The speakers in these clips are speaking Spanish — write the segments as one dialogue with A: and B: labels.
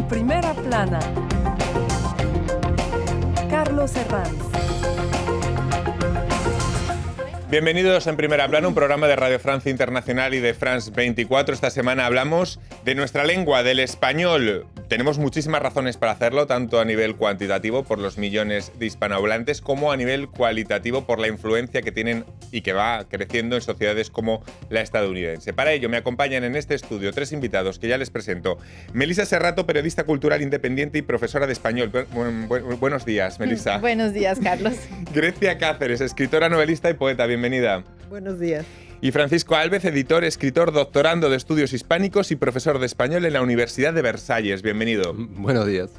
A: Primera Plana. Carlos Herranz.
B: Bienvenidos en Primera Plana, un programa de Radio Francia Internacional y de France 24. Esta semana hablamos de nuestra lengua, del español. Tenemos muchísimas razones para hacerlo, tanto a nivel cuantitativo por los millones de hispanohablantes, como a nivel cualitativo por la influencia que tienen y que va creciendo en sociedades como la estadounidense. Para ello me acompañan en este estudio tres invitados que ya les presento. Melissa Serrato, periodista cultural independiente y profesora de español. Buenos días, Melissa.
C: Buenos días, Carlos.
B: Grecia Cáceres, escritora, novelista y poeta. Bienvenida.
D: Buenos días.
B: Y Francisco Álvez, editor, escritor, doctorando de estudios hispánicos y profesor de español en la Universidad de Versalles. Bienvenido.
E: Buenos días.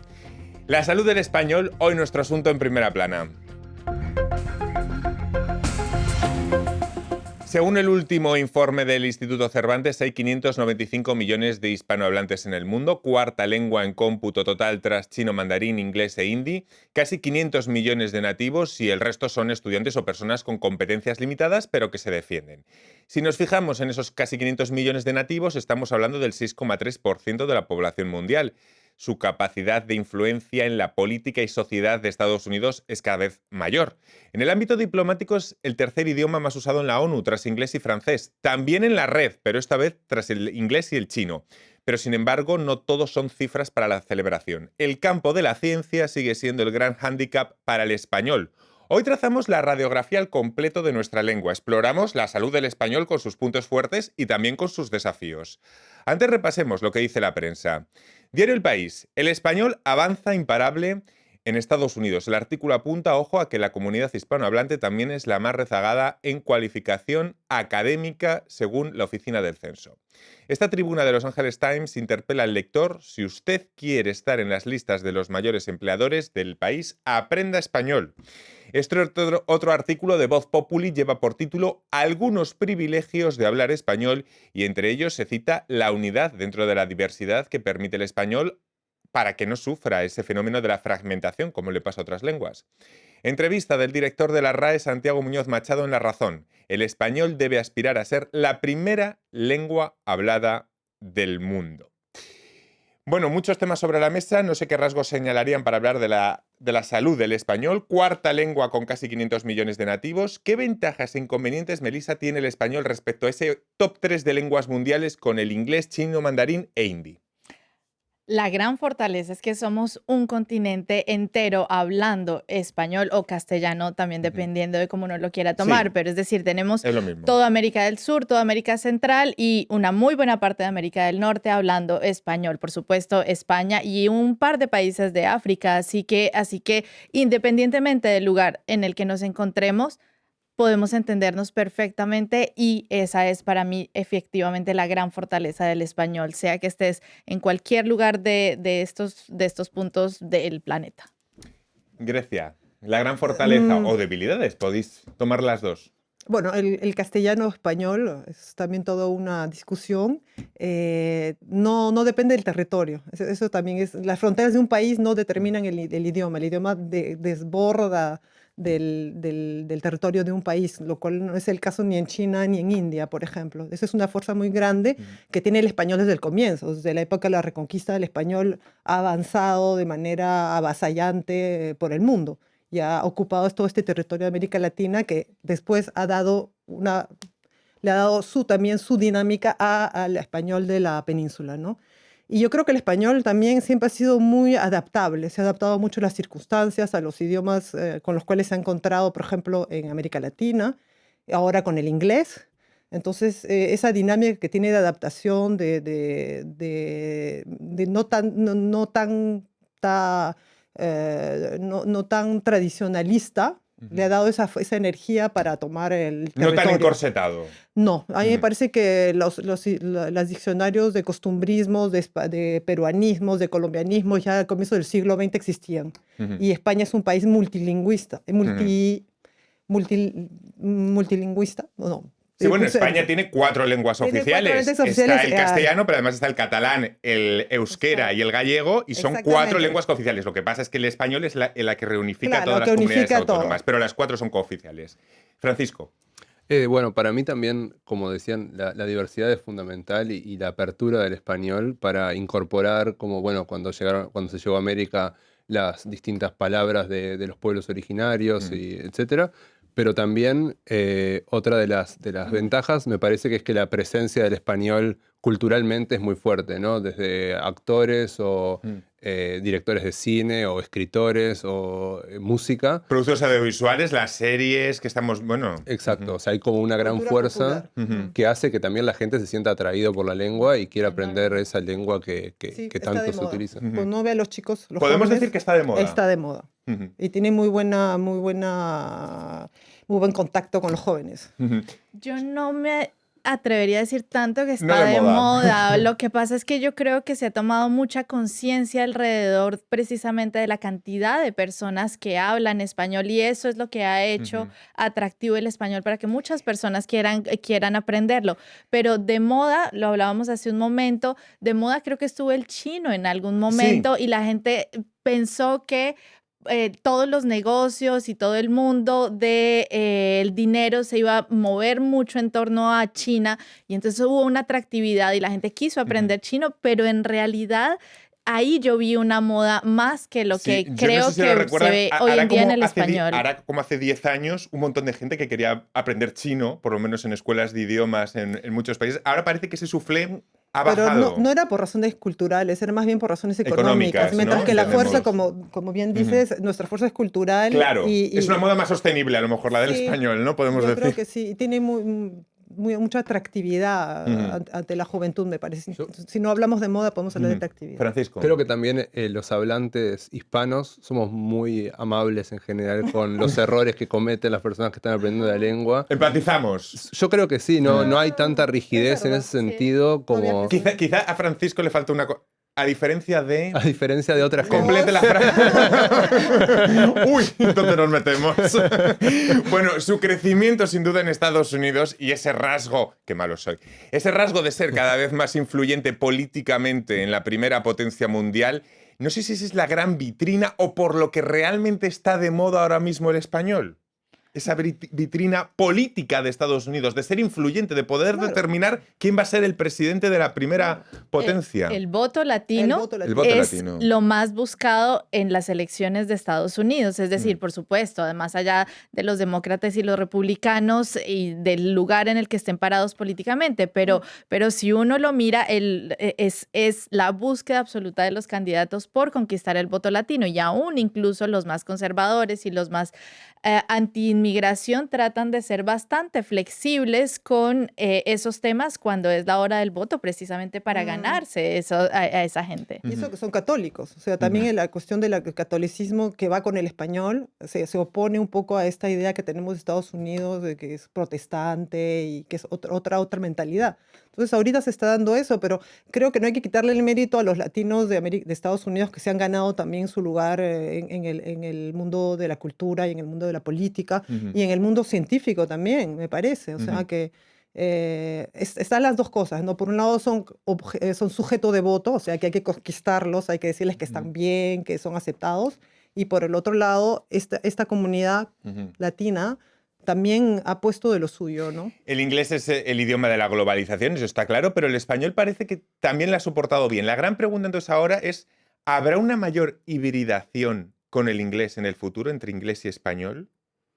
B: La salud del español, hoy nuestro asunto en Primera Plana. Según el último informe del Instituto Cervantes, hay 595 millones de hispanohablantes en el mundo, cuarta lengua en cómputo total tras chino, mandarín, inglés e hindi, casi 500 millones de nativos y el resto son estudiantes o personas con competencias limitadas, pero que se defienden. Si nos fijamos en esos casi 500 millones de nativos, estamos hablando del 6,3% de la población mundial. Su capacidad de influencia en la política y sociedad de Estados Unidos es cada vez mayor. En el ámbito diplomático es el tercer idioma más usado en la ONU, tras inglés y francés. También en la red, pero esta vez tras el inglés y el chino. Pero sin embargo, no todos son cifras para la celebración. El campo de la ciencia sigue siendo el gran hándicap para el español. Hoy trazamos la radiografía al completo de nuestra lengua. Exploramos la salud del español con sus puntos fuertes y también con sus desafíos. Antes repasemos lo que dice la prensa. Diario El País. El español avanza imparable en Estados Unidos. El artículo apunta, ojo, a que la comunidad hispanohablante también es la más rezagada en cualificación académica según la Oficina del Censo. Esta tribuna de Los Angeles Times interpela al lector: si usted quiere estar en las listas de los mayores empleadores del país, aprenda español. Este otro artículo de Voz Populi lleva por título Algunos privilegios de hablar español y entre ellos se cita la unidad dentro de la diversidad que permite el español para que no sufra ese fenómeno de la fragmentación como le pasa a otras lenguas. Entrevista del director de la RAE, Santiago Muñoz Machado, en La Razón. El español debe aspirar a ser la primera lengua hablada del mundo. Bueno, muchos temas sobre la mesa, no sé qué rasgos señalarían para hablar de la salud del español. Cuarta lengua con casi 500 millones de nativos. ¿Qué ventajas e inconvenientes, Melissa, tiene el español respecto a ese top 3 de lenguas mundiales con el inglés, chino, mandarín e hindi?
C: La gran fortaleza es que somos un continente entero hablando español o castellano, también dependiendo de cómo uno lo quiera tomar.
B: Sí,
C: pero es decir, tenemos
B: es lo mismo.
C: toda América del Sur, toda América Central y una muy buena parte de América del Norte hablando español. Por supuesto, España y un par de países de África. Así que independientemente del lugar en el que nos encontremos, podemos entendernos perfectamente y esa es para mí efectivamente la gran fortaleza del español, sea que estés en cualquier lugar de estos puntos del planeta.
B: Grecia, la gran fortaleza o debilidades, podéis tomar las dos.
D: Bueno, el castellano-español es también toda una discusión. No depende del territorio. Eso también es. Las fronteras de un país no determinan el idioma. El idioma desborda del territorio de un país, lo cual no es el caso ni en China ni en India, por ejemplo. Esa es una fuerza muy grande que tiene el español desde el comienzo. Desde la época de la Reconquista, el español ha avanzado de manera avasallante por el mundo y ha ocupado todo este territorio de América Latina que después le ha dado también su dinámica al español de la península, ¿no? Y yo creo que el español también siempre ha sido muy adaptable, se ha adaptado mucho a las circunstancias, a los idiomas con los cuales se ha encontrado, por ejemplo, en América Latina, ahora con el inglés. Entonces, esa dinámica que tiene de adaptación, de no tan tradicionalista, le ha dado esa energía para tomar el territorio.
B: No tan encorsetado.
D: No, a mí me parece que los diccionarios de costumbrismos, de peruanismos, de colombianismos ya al comienzo del siglo XX existían. Y España es un país multilingüista. Multilingüista, no.
B: Sí, bueno, España tiene 4 lenguas oficiales. Está el castellano, pero además está el catalán, el euskera y el gallego, y son 4 lenguas cooficiales. Lo que pasa es que el español es la que reunifica todas las comunidades autónomas, pero las 4 son cooficiales. Francisco.
E: Bueno, para mí también, como decían, la diversidad es fundamental y la apertura del español para incorporar, como bueno, cuando se llegó a América, las distintas palabras de los pueblos originarios,
B: Mm.
E: y etcétera. Pero también otra de las ventajas me parece que es que la presencia del español culturalmente es muy fuerte, ¿no? Desde actores o
B: Mm.
E: directores de cine o escritores o música.
B: Productos audiovisuales, las series que estamos, bueno.
E: Exacto, o sea, hay como una gran
D: Cultura
E: fuerza
D: popular.
B: Ujú.
E: que hace que también la gente se sienta atraído por la lengua y quiera aprender esa lengua que
D: Sí,
E: que
D: está
E: tanto
D: de
E: se
D: moda.
E: utiliza.
B: Ujú.
D: Cuando uno ve a los chicos, los
B: Podemos
D: jóvenes,
B: decir que está de moda.
D: está de moda.
B: Ujú.
D: Y tiene muy buen contacto con los jóvenes.
B: Ujú.
C: Yo no me atrevería a decir tanto que
B: No
C: está
B: de
C: de
B: moda.
C: moda. Lo que pasa es que yo creo que se ha tomado mucha conciencia alrededor precisamente de la cantidad de personas que hablan español y eso es lo que ha hecho
B: Ujú.
C: atractivo el español para que muchas personas quieran aprenderlo. Pero de moda, lo hablábamos hace un momento, de moda creo que estuvo el chino en algún momento y la gente pensó que todos los negocios y todo el mundo el dinero se iba a mover mucho en torno a China y entonces hubo una atractividad y la gente quiso aprender chino, pero en realidad ahí yo vi una moda más que lo
B: Sí,
C: que
B: yo no
C: creo
B: sé si lo
C: que se
B: recuerdan,
C: ve hoy en día en el español.
B: hará como hace 10 años un montón de gente que quería aprender chino, por lo menos en escuelas de idiomas en muchos países. Ahora parece que ese soufflé ha
D: Pero
B: bajado.
D: no era por razones culturales, era más bien por razones
B: Económicas,
D: económicas. Mientras
B: ¿no?
D: que la
B: Entendemos.
D: fuerza, como bien dices, nuestra fuerza es cultural.
B: Claro,
D: y
B: es una moda más sostenible a lo mejor la del
D: Sí,
B: español, ¿no? Podemos
D: yo
B: decir.
D: creo que sí, y tiene mucha atractividad
B: Ujú.
D: ante la juventud, me parece.
E: Yo-
D: Si no hablamos de moda, podemos hablar de
B: Ujú.
D: atractividad.
B: Francisco.
E: Creo que también los hablantes hispanos somos muy amables en general con los errores que cometen las personas que están aprendiendo la lengua.
B: Empatizamos.
E: Yo creo que sí, no hay tanta
D: Es
E: rigidez en
D: verdad,
E: ese
C: sí.
E: sentido
D: No había
E: como
D: pensado.
B: Quizá a Francisco le falta una cosa. A diferencia de...
E: a diferencia de otras gente.
B: Complete la frase. Uy, ¿dónde nos metemos? Bueno, su crecimiento sin duda en Estados Unidos y ese rasgo, qué malo soy, ese rasgo de ser cada vez más influyente políticamente en la primera potencia mundial, no sé si esa es la gran vitrina o por lo que realmente está de moda ahora mismo el español. Esa vitrina política de Estados Unidos, de ser influyente, de poder
D: Claro.
B: determinar quién va a ser el presidente de la primera potencia.
C: El voto latino
D: El voto
B: El
D: latino.
B: voto
C: es
B: latino.
C: lo más buscado en las elecciones de Estados Unidos. Es decir, por supuesto, además allá de los demócratas y los republicanos y del lugar en el que estén parados políticamente. Pero si uno lo mira, es la búsqueda absoluta de los candidatos por conquistar el voto latino y aún incluso los más conservadores y los más anti-inmigración tratan de ser bastante flexibles con esos temas cuando es la hora del voto, precisamente para ganarse a esa gente.
D: Y eso que son católicos. O sea, también la cuestión del catolicismo que va con el español se opone un poco a esta idea que tenemos de Estados Unidos de que es protestante y que es otra mentalidad. Entonces, ahorita se está dando eso, pero creo que no hay que quitarle el mérito a los latinos de Estados Unidos que se han ganado también su lugar en el mundo de la cultura y en el mundo de la política y en el mundo científico también, me parece. O sea, que están las dos cosas, ¿no? Por un lado son sujeto de voto, o sea que hay que conquistarlos, hay que decirles que están bien, que son aceptados, y por el otro lado, esta comunidad latina también ha puesto de lo suyo, ¿no?
B: El inglés es el idioma de la globalización, eso está claro, pero el español parece que también lo ha soportado bien. La gran pregunta entonces ahora es, ¿habrá una mayor hibridación con el inglés en el futuro, entre inglés y español?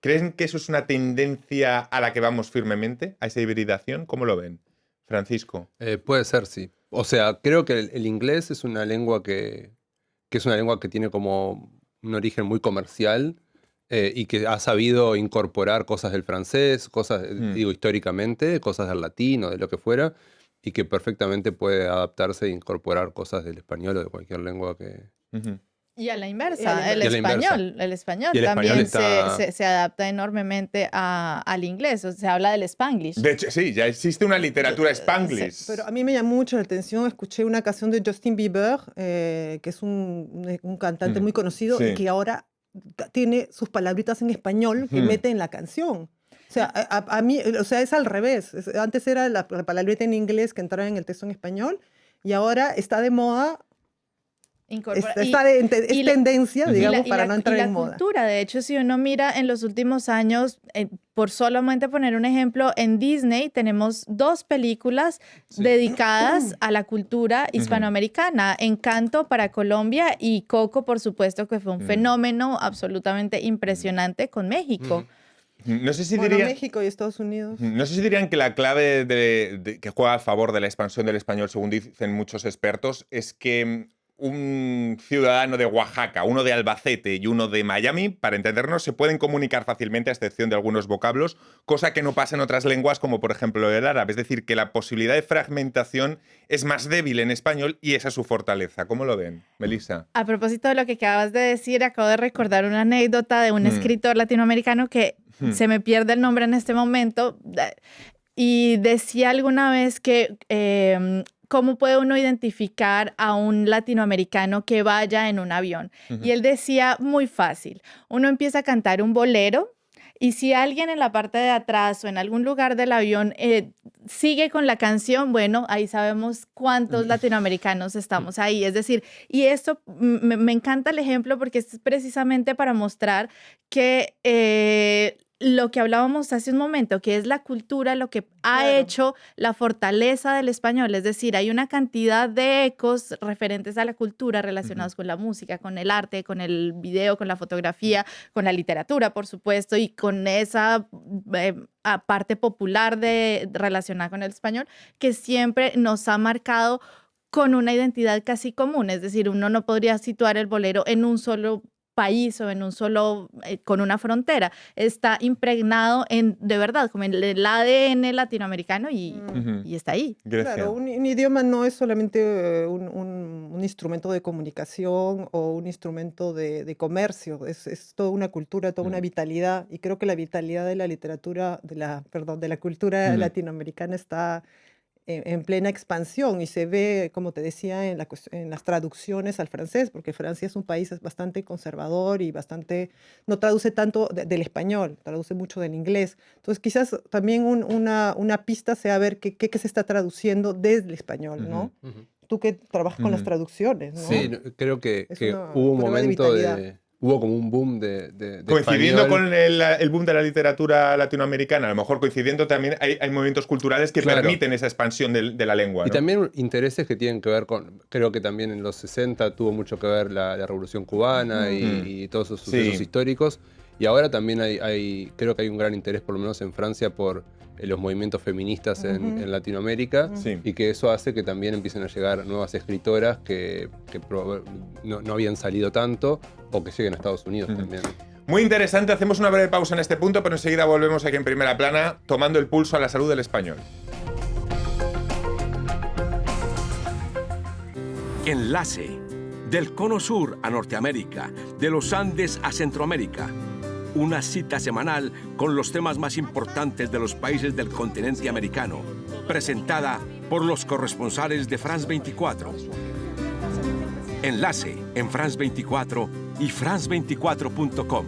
B: ¿Creen que eso es una tendencia a la que vamos firmemente, a esa hibridación? ¿Cómo lo ven? Francisco.
E: Puede ser, sí. O sea, creo que el inglés es una lengua que es una lengua que tiene como un origen muy comercial y que ha sabido incorporar cosas del francés, cosas, digo, históricamente, cosas del latín o de lo que fuera, y que perfectamente puede adaptarse e incorporar cosas del español o de cualquier lengua que...
C: Y a la inversa,
D: Y a la
C: el español
E: Y el
C: también
E: español está-
C: se adapta enormemente al inglés, o sea, se habla del Spanglish.
B: De hecho, sí, ya existe una literatura spanglish.
D: Pero a mí me llamó mucho la atención, escuché una canción de Justin Bieber, que es un cantante muy conocido
B: Sí.
D: y que ahora tiene sus palabritas en español que mete en la canción. O sea, a mí, o sea, es al revés. Antes era la palabrita en inglés que entraba en el texto en español y ahora está de moda
C: Incorpora-
D: es
C: la-
D: tendencia,
C: y
D: digamos,
C: y
D: para no entrar
C: y la
D: en moda.
C: cultura, de hecho, si uno mira en los últimos años, por solamente poner un ejemplo, en Disney tenemos 2 películas
B: Sí.
C: dedicadas a la cultura hispanoamericana, Encanto para Colombia y Coco, por supuesto, que fue un fenómeno absolutamente impresionante con México.
B: No sé si
D: Bueno,
B: diría...
D: México y Estados Unidos.
B: No sé si dirían que la clave que juega a favor de la expansión del español, según dicen muchos expertos, es que un ciudadano de Oaxaca, uno de Albacete y uno de Miami, para entendernos, se pueden comunicar fácilmente a excepción de algunos vocablos, cosa que no pasa en otras lenguas como por ejemplo el árabe. Es decir, que la posibilidad de fragmentación es más débil en español y esa es su fortaleza. ¿Cómo lo ven, Melissa?
C: A propósito de lo que acabas de decir, acabo de recordar una anécdota de un escritor latinoamericano que se me pierde el nombre en este momento, y decía alguna vez que cómo puede uno identificar a un latinoamericano que vaya en un avión. Y él decía, muy fácil, uno empieza a cantar un bolero y si alguien en la parte de atrás o en algún lugar del avión sigue con la canción, bueno, ahí sabemos cuántos latinoamericanos estamos ahí. Es decir, y esto me encanta el ejemplo porque es precisamente para mostrar que lo que hablábamos hace un momento, que es la cultura, lo que ha
D: Claro.
C: hecho la fortaleza del español. Es decir, hay una cantidad de ecos referentes a la cultura relacionados con la música, con el arte, con el video, con la fotografía, con la literatura, por supuesto, y con esa parte popular relacionada con el español, que siempre nos ha marcado con una identidad casi común. Es decir, uno no podría situar el bolero en un solo país o en un solo, con una frontera. Está impregnado de verdad, como en el ADN latinoamericano y está ahí.
B: Grecia.
D: Claro, un idioma no es solamente un instrumento de comunicación o un instrumento de comercio, es toda una cultura, toda una vitalidad, y creo que la vitalidad de la literatura, perdón, de la cultura latinoamericana está en plena expansión y se ve, como te decía, en las traducciones al francés, porque Francia es un país bastante conservador y no traduce tanto del español, traduce mucho del inglés. Entonces quizás también una pista sea ver qué se está traduciendo desde el español, ¿no? Tú que trabajas con las traducciones, ¿no?
E: Sí, creo que
D: Es una
E: hubo un
D: prueba de
E: momento
D: vitalidad.
E: hubo como un boom de
B: Coincidiendo
E: español.
B: con el boom de la literatura latinoamericana, a lo mejor coincidiendo también hay movimientos culturales que
E: Claro.
B: permiten esa expansión de la lengua,
E: Y
B: ¿no?
E: también intereses que tienen que ver con, creo que también en los 60 tuvo mucho que ver la Revolución Cubana y todos esos sucesos
B: Sí.
E: históricos. Y ahora también creo que hay un gran interés, por lo menos en Francia, por los movimientos feministas en Latinoamérica.
B: Sí.
E: Y que eso hace que también empiecen a llegar nuevas escritoras que no habían salido tanto o que lleguen a Estados Unidos también.
B: Muy interesante, hacemos una breve pausa en este punto, pero enseguida volvemos aquí en Primera Plana, tomando el pulso a la salud del español.
F: Enlace. Del Cono Sur a Norteamérica, de los Andes a Centroamérica. Una cita semanal con los temas más importantes de los países del continente americano. Presentada por los corresponsales de France 24. Enlace en France 24 y france24.com.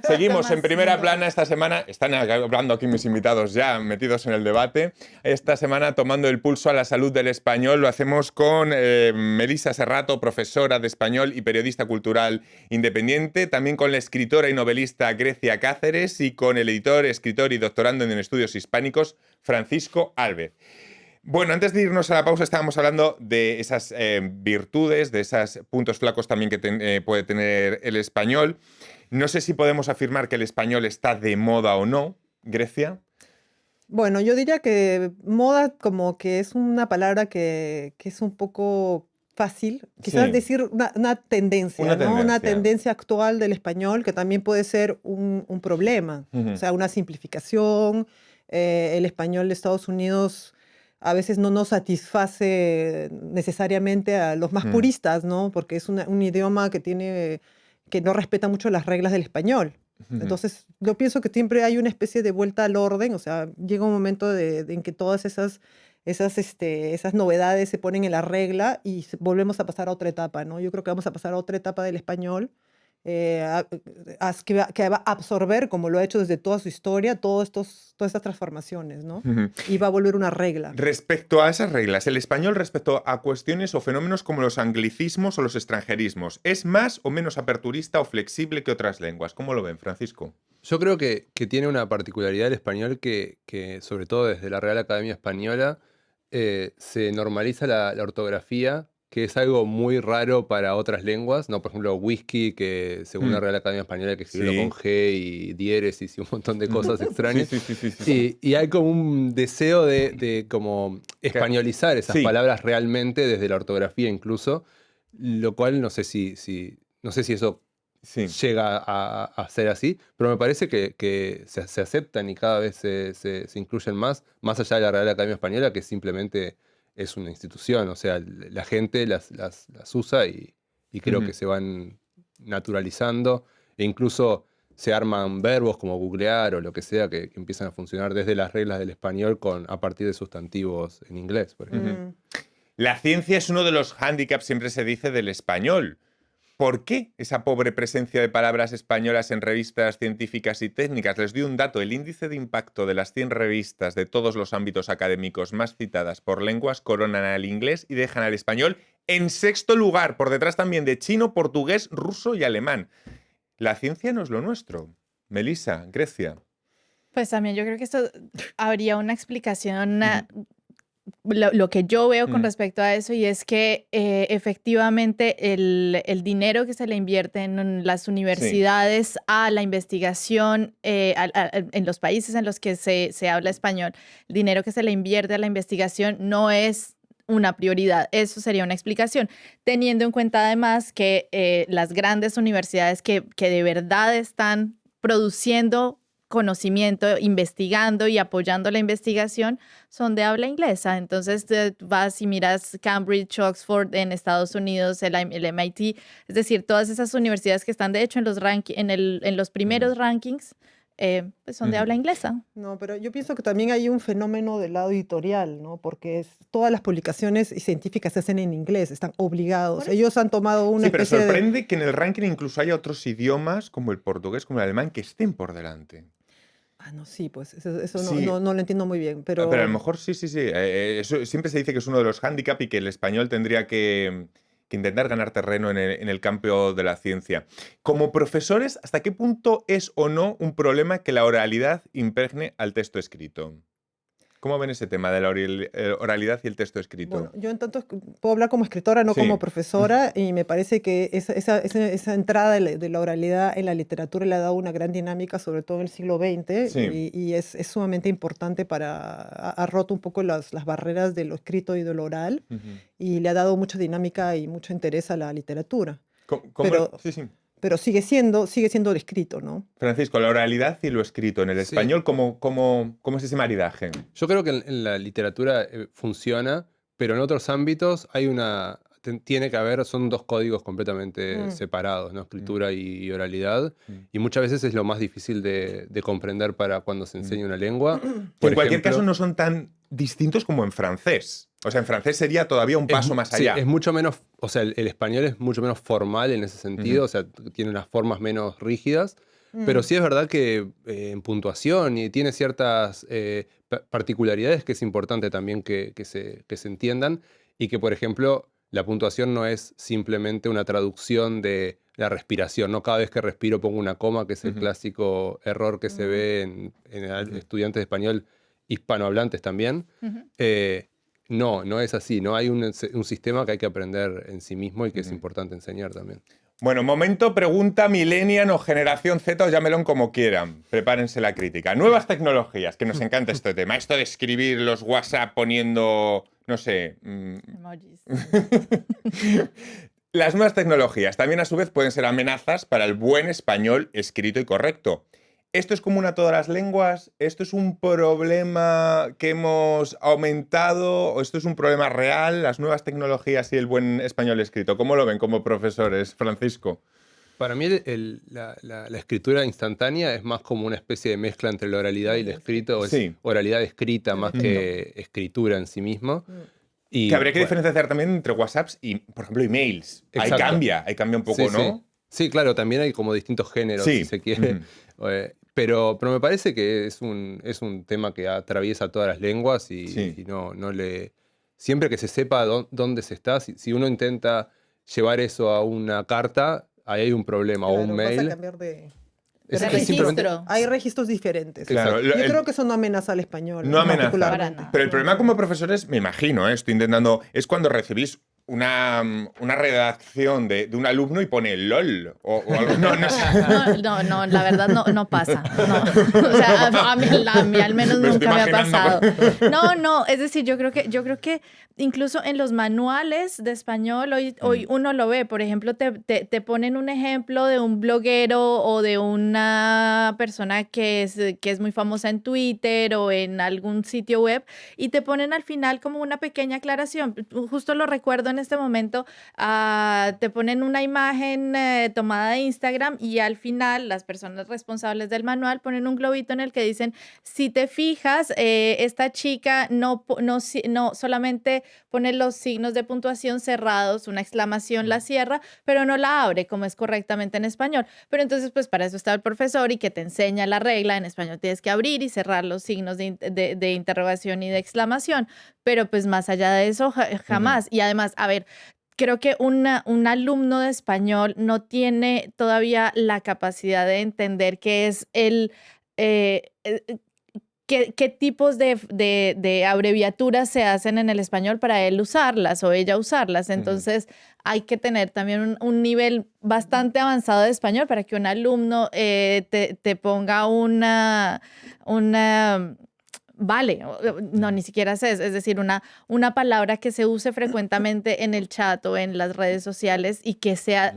B: Seguimos en Primera Plana esta semana. Están hablando aquí mis invitados ya metidos en el debate. Esta semana tomando el pulso a la salud del español. Lo hacemos con Melissa Serrato, profesora de español y periodista cultural independiente. También con la escritora y novelista Grecia Cáceres y con el editor, escritor y doctorando en estudios hispánicos Francisco Álvez. Bueno, antes de irnos a la pausa estábamos hablando de esas virtudes, de esos puntos flacos también que puede tener el español. No sé si podemos afirmar que el español está de moda o no, Grecia.
D: Bueno, yo diría que moda como que es una palabra que es un poco fácil, quizás
B: Sí.
D: decir una tendencia,
B: Una
D: ¿no? Una
B: tendencia.
D: tendencia actual del español que también puede ser un problema, o sea, una simplificación. El español de Estados Unidos a veces no nos satisface necesariamente a los más puristas, ¿no? Porque es un idioma que no respeta mucho las reglas del español. Entonces, yo pienso que siempre hay una especie de vuelta al orden, o sea, llega un momento en que todas esas novedades se ponen en la regla y volvemos a pasar a otra etapa, ¿no? Yo creo que vamos a pasar a otra etapa del español que va a absorber, como lo ha hecho desde toda su historia, todas estas transformaciones, ¿no?
B: Ujú.
D: Y va a volver una regla.
B: Respecto a esas reglas, el español respecto a cuestiones o fenómenos como los anglicismos o los extranjerismos, ¿es más o menos aperturista o flexible que otras lenguas? ¿Cómo lo ven, Francisco?
E: Yo creo que tiene una particularidad el español que sobre todo desde la Real Academia Española, se normaliza la ortografía, que es algo muy raro para otras lenguas, ¿no? Por ejemplo, whisky, que según la Real Academia Española hay que escribirlo
B: Sí.
E: con G y diéresis y un montón de cosas extrañas.
B: Sí.
E: Y hay como un deseo de como españolizar esas
B: Sí.
E: palabras realmente desde la ortografía incluso, lo cual no sé si eso
B: Sí.
E: llega a ser así, pero me parece que se aceptan y cada vez se incluyen más allá de la Real Academia Española, que simplemente es una institución, o sea, la gente las usa y creo
B: Ujú.
E: que se van naturalizando, e incluso se arman verbos como googlear o lo que sea que empiezan a funcionar desde las reglas del español a partir de sustantivos en inglés, por ejemplo.
D: Mm.
B: La ciencia es uno de los hándicaps, siempre se dice, del español. ¿Por qué esa pobre presencia de palabras españolas en revistas científicas y técnicas? Les doy un dato. El índice de impacto de las 100 revistas de todos los ámbitos académicos más citadas por lenguas coronan al inglés y dejan al español en 6º lugar, por detrás también de chino, portugués, ruso y alemán. La ciencia no es lo nuestro. Melissa, Grecia.
C: Pues también yo creo que esto habría una explicación, lo que yo veo con respecto a eso, y es que efectivamente el dinero que se le invierte en las universidades a la investigación en los países en los que se habla español, el dinero que se le invierte a la investigación no es una prioridad. Eso sería una explicación, teniendo en cuenta además que las grandes universidades que de verdad están produciendo conocimiento, investigando y apoyando la investigación son de habla inglesa. Entonces vas y miras Cambridge, Oxford en Estados Unidos, el MIT, es decir, todas esas universidades que están de hecho en los primeros rankings, pues son de habla inglesa.
D: No, pero yo pienso que también hay un fenómeno del lado editorial, ¿no? Porque todas las publicaciones científicas se hacen en inglés, están obligados. Ellos han tomado una
B: Sí, pero
D: especie de...
B: sorprende que en el ranking incluso haya otros idiomas como el portugués, como el alemán, que estén por delante.
D: Ah, no, sí, pues eso
B: Sí.
D: no lo entiendo muy bien,
B: Pero a lo mejor sí. Eso siempre se dice que es uno de los hándicaps y que el español tendría que intentar ganar terreno en el campo de la ciencia. Como profesores, ¿hasta qué punto es o no un problema que la oralidad impregne al texto escrito? ¿Cómo ven ese tema de la oralidad y el texto escrito?
D: Bueno, yo en tanto puedo hablar como escritora, no
B: Sí.
D: como profesora, y me parece que esa entrada de la oralidad en la literatura le ha dado una gran dinámica, sobre todo en el siglo XX,
B: Sí.
D: y es sumamente importante ha roto un poco las barreras de lo escrito y de lo oral,
B: Ujú.
D: y le ha dado mucha dinámica y mucho interés a la literatura.
B: ¿Cómo-
D: Pero-
B: sí.
D: Pero sigue siendo el escrito, ¿no?
B: Francisco, la oralidad y lo escrito en el
E: Sí.
B: español, ¿cómo es ese maridaje?
E: Yo creo que en la literatura funciona, pero en otros ámbitos tiene que haber, son dos códigos completamente separados, ¿no? Escritura y oralidad, y muchas veces es lo más difícil de comprender para cuando se enseña una lengua.
B: Que
E: Por
B: en cualquier
E: ejemplo,
B: caso no son tan distintos como en francés. O sea, en francés sería todavía un paso más allá.
E: Sí, es mucho menos, o sea, el español es mucho menos formal en ese sentido, o sea, tiene unas formas menos rígidas, pero sí es verdad que en puntuación y tiene ciertas particularidades que es importante también que se entiendan, y que, por ejemplo, la puntuación no es simplemente una traducción de la respiración, no cada vez que respiro pongo una coma, que es el clásico error que se ve en estudiantes de español hispanohablantes también. No es así, ¿no? Hay un sistema que hay que aprender en sí mismo y que es importante enseñar también.
B: Bueno, momento pregunta millennial o generación Z, o llámelo como quieran. Prepárense la crítica. Nuevas tecnologías, que nos encanta este tema. Esto de escribir los WhatsApp poniendo, no sé...
C: Emojis.
B: Las nuevas tecnologías también a su vez pueden ser amenazas para el buen español escrito y correcto. ¿Esto es común a todas las lenguas? ¿Esto es un problema que hemos aumentado? ¿O esto es un problema real? ¿Las nuevas tecnologías y el buen español escrito? ¿Cómo lo ven como profesores, Francisco?
E: Para mí la escritura instantánea es más como una especie de mezcla entre la oralidad y el escrito, o es
B: Sí.
E: oralidad escrita más que escritura en sí mismo. Y,
B: Que habría que
E: bueno,
B: diferenciar también entre WhatsApps y, por ejemplo, emails. Ahí
E: Exacto.
B: cambia un poco,
E: sí,
B: ¿no?
E: Sí, claro, también hay como distintos géneros,
B: Sí.
E: si se quiere. Pero me parece que es un tema que atraviesa todas las lenguas
B: Sí.
E: y no le... Siempre que se sepa dónde se está, si uno intenta llevar eso a una carta, ahí hay un problema, o un
D: Claro, vas a
E: mail.
D: cambiar de...
E: Es
C: De
E: que simplemente-
C: registro.
D: Hay registros diferentes.
B: Claro,
D: Yo creo que eso no amenaza al español.
B: No amenaza.
D: particularmente.
C: Para nada.
B: Pero el problema como profesores, me imagino, estoy intentando, es cuando recibís una redacción de un alumno y pone LOL o algo. No sé.
C: No, la verdad no pasa. No. O sea, a mí al menos
B: Me estoy
C: nunca me ha
B: imaginando.
C: pasado. No, es decir, yo creo que incluso en los manuales de español hoy uno lo ve. Por ejemplo, te ponen un ejemplo de un bloguero o de una persona que es muy famosa en Twitter o en algún sitio web y te ponen al final como una pequeña aclaración. Justo lo recuerdo en este momento, te ponen una imagen tomada de Instagram y al final las personas responsables del manual ponen un globito en el que dicen, si te fijas, esta chica no solamente pone los signos de puntuación cerrados, una exclamación la cierra, pero no la abre como es correctamente en español. Pero entonces, pues para eso está el profesor y que te enseña la regla. En español tienes que abrir y cerrar los signos de interrogación y de exclamación. Pero pues más allá de eso, jamás. Y además, a ver, creo que un alumno de español no tiene todavía la capacidad de entender qué es qué tipos de abreviaturas se hacen en el español para él usarlas o ella usarlas. Entonces, hay que tener también un nivel bastante avanzado de español para que un alumno te ponga vale, no, ni siquiera sé, es decir, una palabra que se use frecuentemente en el chat o en las redes sociales y que sea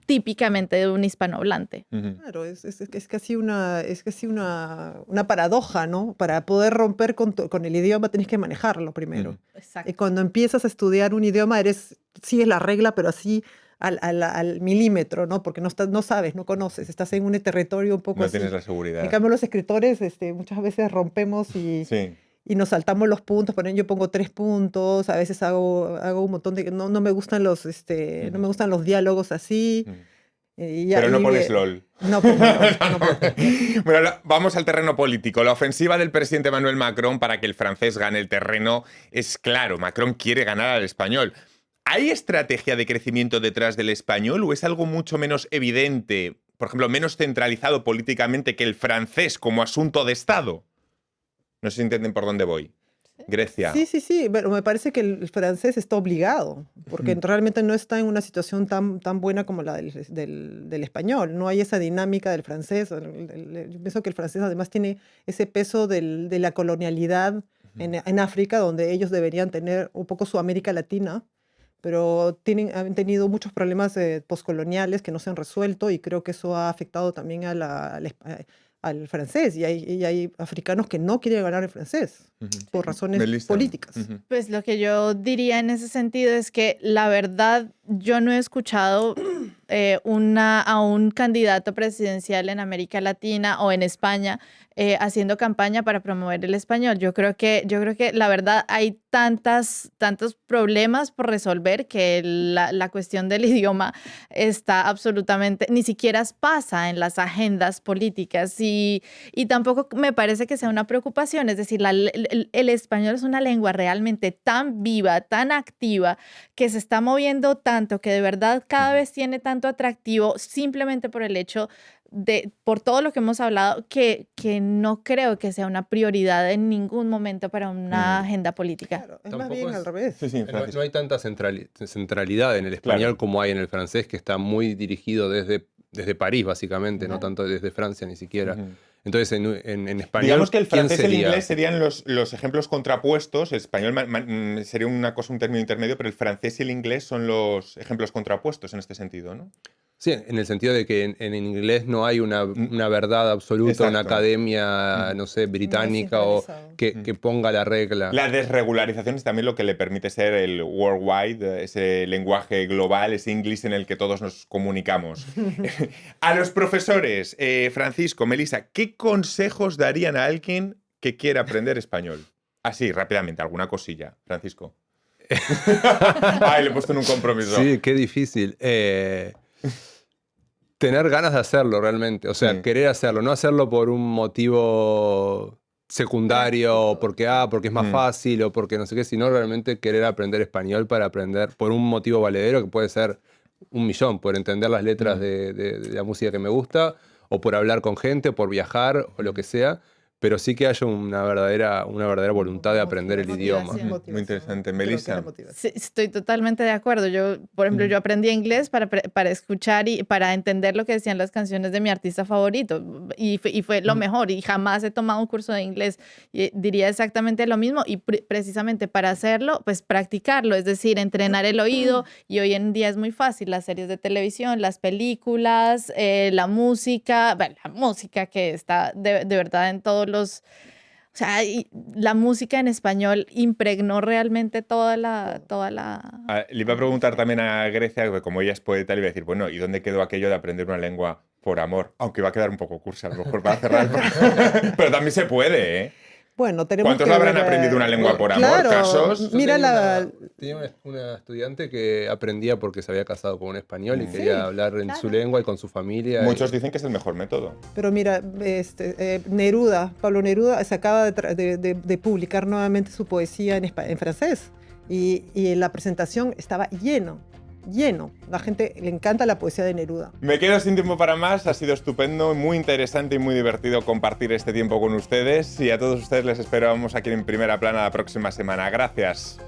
C: típicamente de un hispanohablante.
D: Claro, es casi una paradoja, ¿no? Para poder romper con el idioma tienes que manejarlo primero.
C: Exacto.
D: Cuando empiezas a estudiar un idioma, sigues la regla, pero así al milímetro, ¿no? Porque no sabes, no conoces, estás en un territorio un poco
B: No
D: así.
B: tienes la seguridad.
D: En cambio, los escritores muchas veces rompemos y nos saltamos los puntos. Por ejemplo, yo pongo 3 puntos, a veces hago un montón de... No me gustan no me gustan los diálogos así.
B: Pero no pones LOL.
D: No pongo LOL.
B: Bueno, vamos al terreno político. La ofensiva del presidente Emmanuel Macron para que el francés gane el terreno es claro. Macron quiere ganar al español. ¿Hay estrategia de crecimiento detrás del español o es algo mucho menos evidente, por ejemplo, menos centralizado políticamente que el francés como asunto de Estado? No sé si entienden por dónde voy. Grecia.
D: Sí, pero me parece que el francés está obligado, porque realmente no está en una situación tan buena como la del español. No hay esa dinámica del francés. Yo pienso que el francés además tiene ese peso de la colonialidad en África, donde ellos deberían tener un poco su América Latina, pero han tenido muchos problemas postcoloniales que no se han resuelto y creo que eso ha afectado también al francés. Y hay africanos que no quieren ganar el francés por razones
B: Melissa.
D: políticas.
C: Pues lo que yo diría en ese sentido es que la verdad yo no he escuchado a un candidato presidencial en América Latina o en España haciendo campaña para promover el español. Yo creo que la verdad hay tantos problemas por resolver que la cuestión del idioma está absolutamente, ni siquiera pasa en las agendas políticas y tampoco me parece que sea una preocupación. Es decir, el español es una lengua realmente tan viva, tan activa, que se está moviendo tanto, que de verdad cada vez tiene tanto atractivo simplemente por el hecho por todo lo que hemos hablado, que no creo que sea una prioridad en ningún momento para una agenda política.
D: Claro, es más
E: Tampoco
D: bien
E: es-
D: al revés.
E: No hay tanta centralidad en el español
B: Claro.
E: como hay en el francés, que está muy dirigido desde París, básicamente, no tanto desde Francia ni siquiera. Entonces, en español,
B: Digamos que el
E: ¿quién
B: francés y el
E: sería?
B: inglés serían los ejemplos contrapuestos. El español sería un término intermedio, pero el francés y el inglés son los ejemplos contrapuestos en este sentido, ¿no?
E: Sí, en el sentido de que en inglés no hay una verdad absoluta, una
B: Exacto.
E: academia, no sé, británica o
D: centralizado.
E: que ponga la regla.
B: La desregularización es también lo que le permite ser el worldwide, ese lenguaje global, ese inglés en el que todos nos comunicamos. A los profesores, Francisco, Melissa, ¿qué consejos darían a alguien que quiera aprender español? Así, rápidamente, alguna cosilla. Francisco. Ay, le he puesto en un compromiso.
E: Sí, qué difícil. tener ganas de hacerlo realmente. O sea,
B: Sí.
E: querer hacerlo. No hacerlo por un motivo secundario, o porque es más fácil, o porque no sé qué, sino realmente querer aprender español para aprender por un motivo valedero que puede ser 1.000.000, por entender las letras de la música que me gusta, o por hablar con gente, o por viajar, o lo que sea. Pero sí que haya una verdadera voluntad de aprender el idioma.
C: Motivación.
B: Muy interesante.
D: Creo que
B: Melissa.
D: la motivación.
C: Sí, estoy totalmente de acuerdo. Yo, por ejemplo, yo aprendí inglés para escuchar y para entender lo que decían las canciones de mi artista favorito. Y fue lo mejor. Y jamás he tomado un curso de inglés. Y diría exactamente lo mismo. Y precisamente para hacerlo, pues practicarlo. Es decir, entrenar el oído. Y hoy en día es muy fácil. Las series de televisión, las películas, la música. Bueno, la música que está de verdad en todos los... O sea, la música en español impregnó realmente toda la...
B: Le iba a preguntar también a Grecia, que como ella es poeta, le iba a decir, bueno, ¿y dónde quedó aquello de aprender una lengua por amor? Aunque iba a quedar un poco cursi, a lo mejor para cerrar el programa. Pero también se puede, ¿eh?
D: Bueno, tenemos
B: ¿Cuántos
D: que
B: habrán
D: ver,
B: aprendido una lengua por amor?
D: claro,
B: ¿Casos?
D: Mira
E: Tenía una estudiante que aprendía porque se había casado con un español y quería hablar en su lengua y con su familia.
B: Muchos dicen que es el mejor método.
D: Pero mira, Neruda, Pablo Neruda, se acaba de publicar nuevamente su poesía en francés. Y en la presentación estaba lleno. La gente le encanta la poesía de Neruda.
B: Me quedo sin tiempo para más, ha sido estupendo, muy interesante y muy divertido compartir este tiempo con ustedes y a todos ustedes les esperamos aquí en Primera Plana la próxima semana. Gracias.